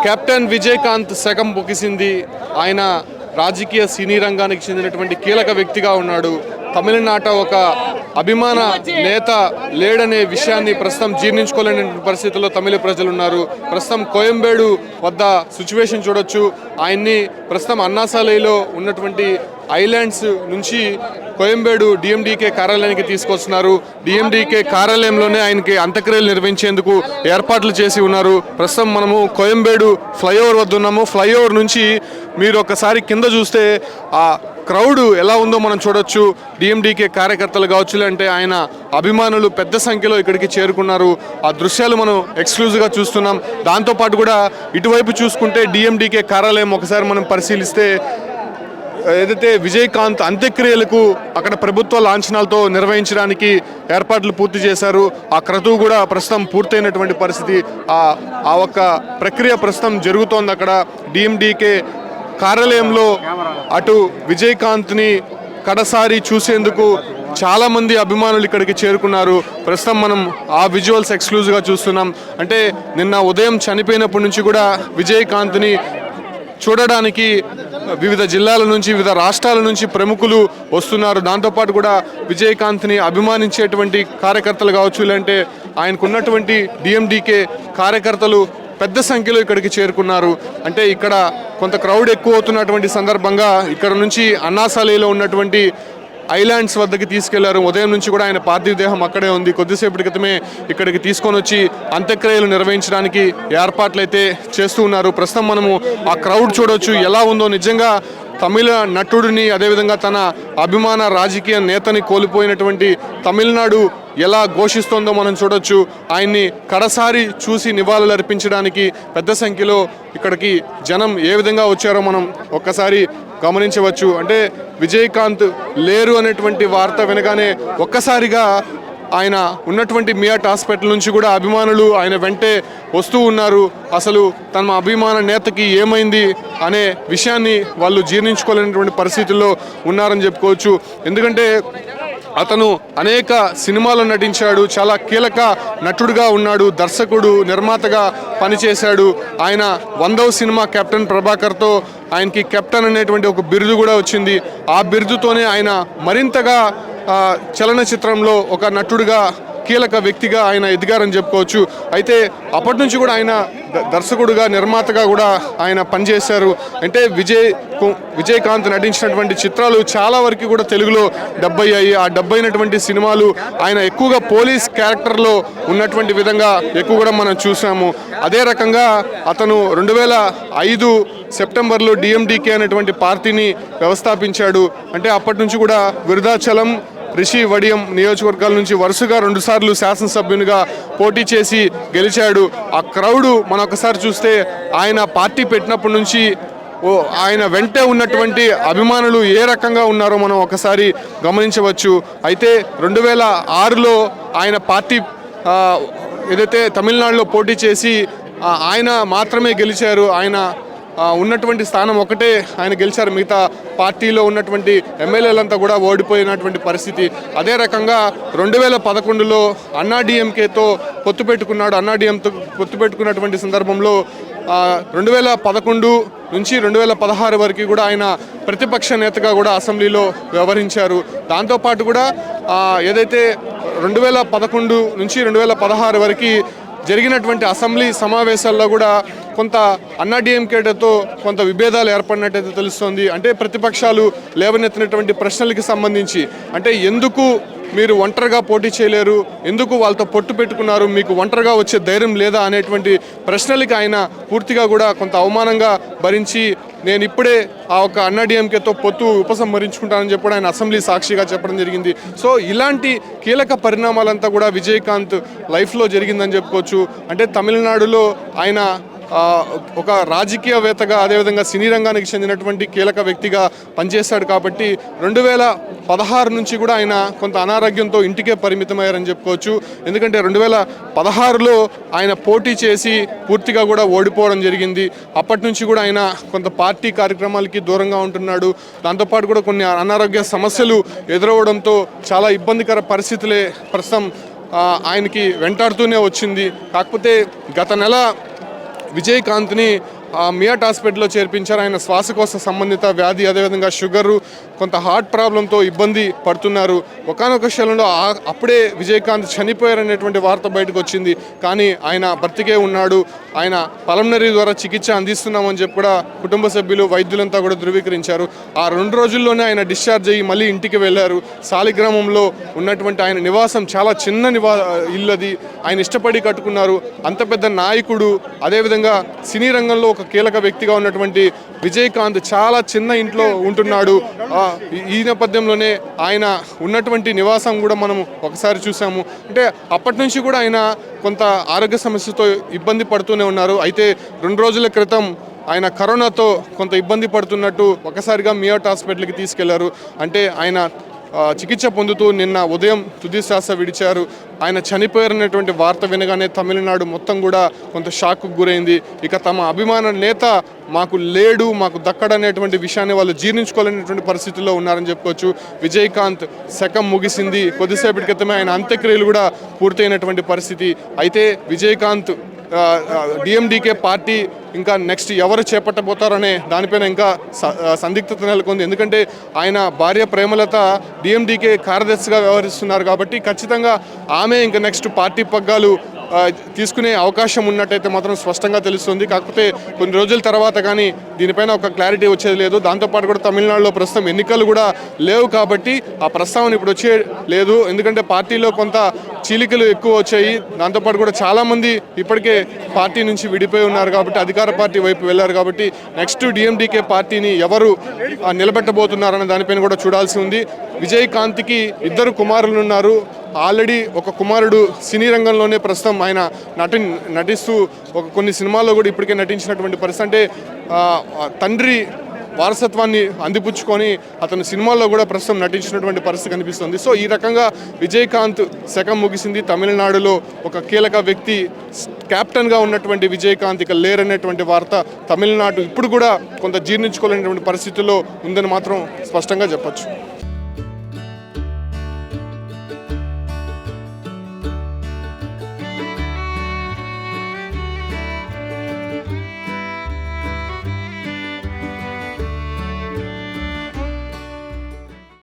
Captain Vijayakanth శకం పొకిసింది. ఆయన రాజకీయ సినీ రంగానికి చెందినటువంటి కీలక వ్యక్తిగా ఉన్నాడు. తమిళనాట ఒక అభిమాన నేత లేడనే విషయాన్ని ప్రస్తుతం జీర్ణించుకోలేని పరిస్థితుల్లో తమిళ ప్రజలు ఉన్నారు. ప్రస్తుతం కోయంబేడు వద్ద సిచ్యువేషన్ చూడొచ్చు. ఆయన్ని ప్రస్తుతం అన్నాసాలైలో ఉన్నటువంటి ఐలాండ్స్ నుంచి కోయంబేడు డిఎండికే కార్యాలయానికి తీసుకొస్తున్నారు. డిఎండికే కార్యాలయంలోనే ఆయనకి అంత్యక్రియలు నిర్వహించేందుకు ఏర్పాట్లు చేసి ఉన్నారు. ప్రస్తుతం మనము కోయంబేడు ఫ్లైఓవర్ వద్ద ఉన్నాము. ఫ్లైఓవర్ నుంచి మీరు ఒకసారి కింద చూస్తే ఆ క్రౌడ్ ఎలా ఉందో మనం చూడొచ్చు. డిఎండికే కార్యకర్తలు కావచ్చు, అంటే ఆయన అభిమానులు పెద్ద సంఖ్యలో ఇక్కడికి చేరుకున్నారు. ఆ దృశ్యాలు మనం ఎక్స్క్లూజివ్గా చూస్తున్నాం. దాంతోపాటు కూడా ఇటువైపు చూసుకుంటే డిఎండికే కార్యాలయం ఒకసారి మనం పరిశీలిస్తే ఏదైతే విజయకాంత్ అంత్యక్రియలకు అక్కడ ప్రభుత్వ లాంఛనాలతో నిర్వహించడానికి ఏర్పాట్లు పూర్తి చేశారు. ఆ క్రతువు కూడా ప్రస్తుతం పూర్తయినటువంటి పరిస్థితి. ఆ ఒక్క ప్రక్రియ ప్రస్తుతం జరుగుతోంది అక్కడ డిఎండికే కార్యాలయంలో. అటు విజయకాంత్ని కడసారి చూసేందుకు చాలామంది అభిమానులు ఇక్కడికి చేరుకున్నారు. ప్రస్తుతం మనం ఆ విజువల్స్ ఎక్స్క్లూజివ్గా చూస్తున్నాం. అంటే నిన్న ఉదయం చనిపోయినప్పటి నుంచి కూడా విజయకాంత్ని చూడడానికి వివిధ జిల్లాల నుంచి, వివిధ రాష్ట్రాల నుంచి ప్రముఖులు వస్తున్నారు. దాంతోపాటు కూడా విజయకాంత్ని అభిమానించేటువంటి కార్యకర్తలు కావచ్చు, లేదంటే ఆయనకున్నటువంటి డిఎండికే కార్యకర్తలు పెద్ద సంఖ్యలో ఇక్కడికి చేరుకున్నారు. అంటే ఇక్కడ కొంత క్రౌడ్ ఎక్కువ అవుతున్నటువంటి సందర్భంగా ఇక్కడ నుంచి అన్నాసాలైలో ఉన్నటువంటి ఐలాండ్స్ వద్దకి తీసుకెళ్లారు. ఉదయం నుంచి కూడా ఆయన పార్థివ దేహం అక్కడే ఉంది. కొద్దిసేపటి క్రితమే ఇక్కడికి తీసుకొని వచ్చి అంత్యక్రియలు నిర్వహించడానికి ఏర్పాట్లు అయితే చేస్తూ ఉన్నారు. ప్రస్తుతం మనము ఆ క్రౌడ్ చూడవచ్చు ఎలా ఉందో. నిజంగా తమిళ నటుడిని, అదేవిధంగా తన అభిమాన రాజకీయ నేతని కోల్పోయినటువంటి తమిళనాడు ఎలా ఘోషిస్తోందో మనం చూడొచ్చు. ఆయన్ని కడసారి చూసి నివాళులు అర్పించడానికి పెద్ద సంఖ్యలో ఇక్కడికి జనం ఏ విధంగా వచ్చారో మనం ఒక్కసారి గమనించవచ్చు. అంటే విజయకాంత్ లేరు అనేటువంటి వార్త వినగానే ఒక్కసారిగా ఆయన ఉన్నటువంటి మియాట్ హాస్పిటల్ నుంచి కూడా అభిమానులు ఆయన వెంటే వస్తూ ఉన్నారు. అసలు తమ అభిమాన నేతకి ఏమైంది అనే విషయాన్ని వాళ్ళు జీర్ణించుకోలేనటువంటి పరిస్థితుల్లో ఉన్నారని చెప్పుకోవచ్చు. ఎందుకంటే అతను అనేక సినిమాల్లో నటించాడు, చాలా కీలక నటుడుగా ఉన్నాడు, దర్శకుడు, నిర్మాతగా పనిచేశాడు. ఆయన 100వ సినిమా కెప్టెన్ ప్రభాకర్తో ఆయనకి కెప్టెన్ అనేటువంటి ఒక బిరుదు కూడా వచ్చింది. ఆ బిరుదుతోనే ఆయన మరింతగా చలనచిత్రంలో ఒక నటుడుగా, కీలక వ్యక్తిగా ఆయన ఎదిగారని చెప్పుకోవచ్చు. అయితే అప్పటి నుంచి కూడా ఆయన దర్శకుడుగా, నిర్మాతగా కూడా ఆయన పనిచేశారు. అంటే విజయకాంత్ నటించినటువంటి చిత్రాలు చాలా వరకు కూడా తెలుగులో డబ్ అయ్యాయి. ఆ డబ్ అయినటువంటి సినిమాలు ఆయన ఎక్కువగా పోలీస్ క్యారెక్టర్లో ఉన్నటువంటి విధంగా ఎక్కువ కూడా మనం చూసాము. అదే రకంగా అతను 2005 సెప్టెంబర్లో డిఎండికే అనేటువంటి పార్టీని వ్యవస్థాపించాడు. అంటే అప్పటి నుంచి కూడా విరుదాచలం, రిషి వడియం నియోజకవర్గాల నుంచి వరుసగా 2 సార్లు శాసనసభ్యునిగా పోటీ చేసి గెలిచాడు. ఆ క్రౌడ్ మనం ఒకసారి చూస్తే ఆయన పార్టీ పెట్టినప్పటి నుంచి ఆయన వెంటే ఉన్నటువంటి అభిమానులు ఏ రకంగా ఉన్నారో మనం ఒకసారి గమనించవచ్చు. అయితే 2006లో ఆయన పార్టీ ఏదైతే తమిళనాడులో పోటీ చేసి ఆయన మాత్రమే గెలిచారు. ఆయన ఉన్నటువంటి స్థానం ఒకటే ఆయన గెలిచారు. మిగతా పార్టీలో ఉన్నటువంటి ఎమ్మెల్యేలంతా కూడా ఓడిపోయినటువంటి పరిస్థితి. అదే రకంగా 2011లో అన్నాడీఎంకేతో పొత్తు పెట్టుకున్నాడు. అన్నాడీఎంతో పొత్తు పెట్టుకున్నటువంటి సందర్భంలో 2011 నుంచి 2016 వరకు కూడా ఆయన ప్రతిపక్ష నేతగా కూడా అసెంబ్లీలో వ్యవహరించారు. దాంతోపాటు కూడా ఏదైతే 2011 నుంచి 2016 వరకు జరిగినటువంటి అసెంబ్లీ సమావేశాల్లో కూడా కొంత అన్నాడీఎంకేతో కొంత విభేదాలు ఏర్పడినట్టయితే తెలుస్తోంది. అంటే ప్రతిపక్షాలు లేవనెత్తినటువంటి ప్రశ్నలకి సంబంధించి, అంటే ఎందుకు మీరు ఒంటరిగా పోటీ చేయలేరు, ఎందుకు వాళ్ళతో పొట్టు పెట్టుకున్నారు, మీకు ఒంటరిగా వచ్చే ధైర్యం లేదా అనేటువంటి ప్రశ్నలకి ఆయన పూర్తిగా కూడా కొంత అవమానంగా భరించి నేను ఇప్పుడే ఆ ఒక అన్నాడీఎంకేతో పొత్తు ఉపసంహరించుకుంటానని చెప్పి ఆయన అసెంబ్లీ సాక్షిగా చెప్పడం జరిగింది. సో ఇలాంటి కీలక పరిణామాలంతా కూడా విజయకాంత్ లైఫ్లో జరిగిందని చెప్పుకోవచ్చు. అంటే తమిళనాడులో ఆయన ఒక రాజకీయవేత్తగా, అదేవిధంగా సినీ రంగానికి చెందినటువంటి కీలక వ్యక్తిగా పనిచేశాడు. కాబట్టి 2016 నుంచి కూడా ఆయన కొంత అనారోగ్యంతో ఇంటికే పరిమితమయ్యారని చెప్పుకోవచ్చు. ఎందుకంటే 2016లో ఆయన పోటీ చేసి పూర్తిగా కూడా ఓడిపోవడం జరిగింది. అప్పటి నుంచి కూడా ఆయన కొంత పార్టీ కార్యక్రమాలకి దూరంగా ఉంటున్నాడు. దాంతోపాటు కూడా కొన్ని అనారోగ్య సమస్యలు ఎదురవడంతో చాలా ఇబ్బందికర పరిస్థితులే ప్రస్తుతం ఆయనకి వెంటాడుతూనే వచ్చింది. కాకపోతే గత నెల విజయకాంత్ని మియాట్ హాస్పిటల్లో చేర్పించారు. ఆయన శ్వాసకోశ సంబంధిత వ్యాధి, అదేవిధంగా షుగరు, కొంత హార్ట్ ప్రాబ్లంతో ఇబ్బంది పడుతున్నారు. ఒకానొక క్షణంలో అప్పుడే విజయకాంత్ చనిపోయారనేటువంటి వార్త బయటకు వచ్చింది. కానీ ఆయన బ్రతికే ఉన్నాడు, ఆయన పల్మనరీ ద్వారా చికిత్స అందిస్తున్నామని చెప్పి కూడా కుటుంబ సభ్యులు, వైద్యులంతా కూడా ధృవీకరించారు. ఆ 2 రోజుల్లోనే ఆయన డిశ్చార్జ్ అయ్యి మళ్ళీ ఇంటికి వెళ్ళారు. సాలిగ్రామంలో ఉన్నటువంటి ఆయన నివాసం చాలా చిన్న ఇల్లు అది. ఆయన ఇష్టపడి కట్టుకున్నారు. అంత పెద్ద నాయకుడు, అదేవిధంగా సినీ రంగంలో ఒక కీలక వ్యక్తిగా ఉన్నటువంటి విజయకాంత్ చాలా చిన్న ఇంట్లో ఉంటున్నాడు. ఈ నేపథ్యంలోనే ఆయన ఉన్నటువంటి నివాసం కూడా మనం ఒకసారి చూసాము. అంటే అప్పటి నుంచి కూడా ఆయన కొంత ఆరోగ్య సమస్యతో ఇబ్బంది పడుతూనే ఉన్నారు. అయితే 2 రోజుల క్రితం ఆయన కరోనాతో కొంత ఇబ్బంది పడుతున్నట్టు ఒకసారిగా మియాట్ హాస్పిటల్కి తీసుకెళ్లారు. అంటే ఆయన చికిత్స పొందుతూ నిన్న ఉదయం తుది శ్వాస విడిచారు. ఆయన చనిపోయారనేటువంటి వార్త వినగానే తమిళనాడు మొత్తం కూడా కొంత షాక్కు గురైంది. ఇక తమ అభిమాన నేత మాకు లేడు, మాకు దక్కడనేటువంటి విషయాన్ని వాళ్ళు జీర్ణించుకోలేనటువంటి పరిస్థితుల్లో ఉన్నారని చెప్పుకోవచ్చు. విజయకాంత్ శకం ముగిసింది. కొద్దిసేపటి క్రితమే ఆయన అంత్యక్రియలు కూడా పూర్తయినటువంటి పరిస్థితి. అయితే విజయకాంత్ డిఎండికే పార్టీ ఇంకా నెక్స్ట్ ఎవరు చేపట్టబోతారనే దానిపైన ఇంకా సందిగ్ధత నెలకొంది. ఎందుకంటే ఆయన భార్య ప్రేమలత డిఎండికే కార్యదర్శిగా వ్యవహరిస్తున్నారు కాబట్టి ఖచ్చితంగా ఆమె ఇంకా నెక్స్ట్ పార్టీ పగ్గాలు తీసుకునే అవకాశం ఉన్నట్టయితే మాత్రం స్పష్టంగా తెలుస్తుంది. కాకపోతే కొన్ని రోజుల తర్వాత కానీ దీనిపైన ఒక క్లారిటీ వచ్చేది లేదు. దాంతోపాటు కూడా తమిళనాడులో ప్రస్తుతం ఎన్నికలు కూడా లేవు కాబట్టి ఆ ప్రస్తావన ఇప్పుడు వచ్చే లేదు. ఎందుకంటే పార్టీలో కొంత చీలికలు ఎక్కువ వచ్చాయి. దాంతోపాటు కూడా చాలామంది ఇప్పటికే పార్టీ నుంచి విడిపోయి ఉన్నారు కాబట్టి అధికార పార్టీ వైపు వెళ్ళారు కాబట్టి నెక్స్ట్ డిఎండికే పార్టీని ఎవరు నిలబెట్టబోతున్నారన్న దానిపైన కూడా చూడాల్సి ఉంది. విజయకాంత్కి 2 కుమారులు ఉన్నారు. ఆల్రెడీ ఒక కుమారుడు సినీ రంగంలోనే ప్రస్తుతం ఆయన నటిస్తూ కొన్ని సినిమాల్లో కూడా ఇప్పటికే నటించినటువంటి పరిస్థితి. అంటే తండ్రి వారసత్వాన్ని అందిపుచ్చుకొని అతను సినిమాల్లో కూడా ప్రస్తుతం నటించినటువంటి పరిస్థితి కనిపిస్తుంది. సో ఈ రకంగా విజయకాంత్ శకం ముగిసింది. తమిళనాడులో ఒక కీలక వ్యక్తి కెప్టెన్గా ఉన్నటువంటి విజయకాంత్ ఇక లేరనేటువంటి వార్త తమిళనాడు ఇప్పుడు కూడా కొంత జీర్ణించుకోలేనటువంటి పరిస్థితుల్లో ఉందని మాత్రం స్పష్టంగా చెప్పొచ్చు.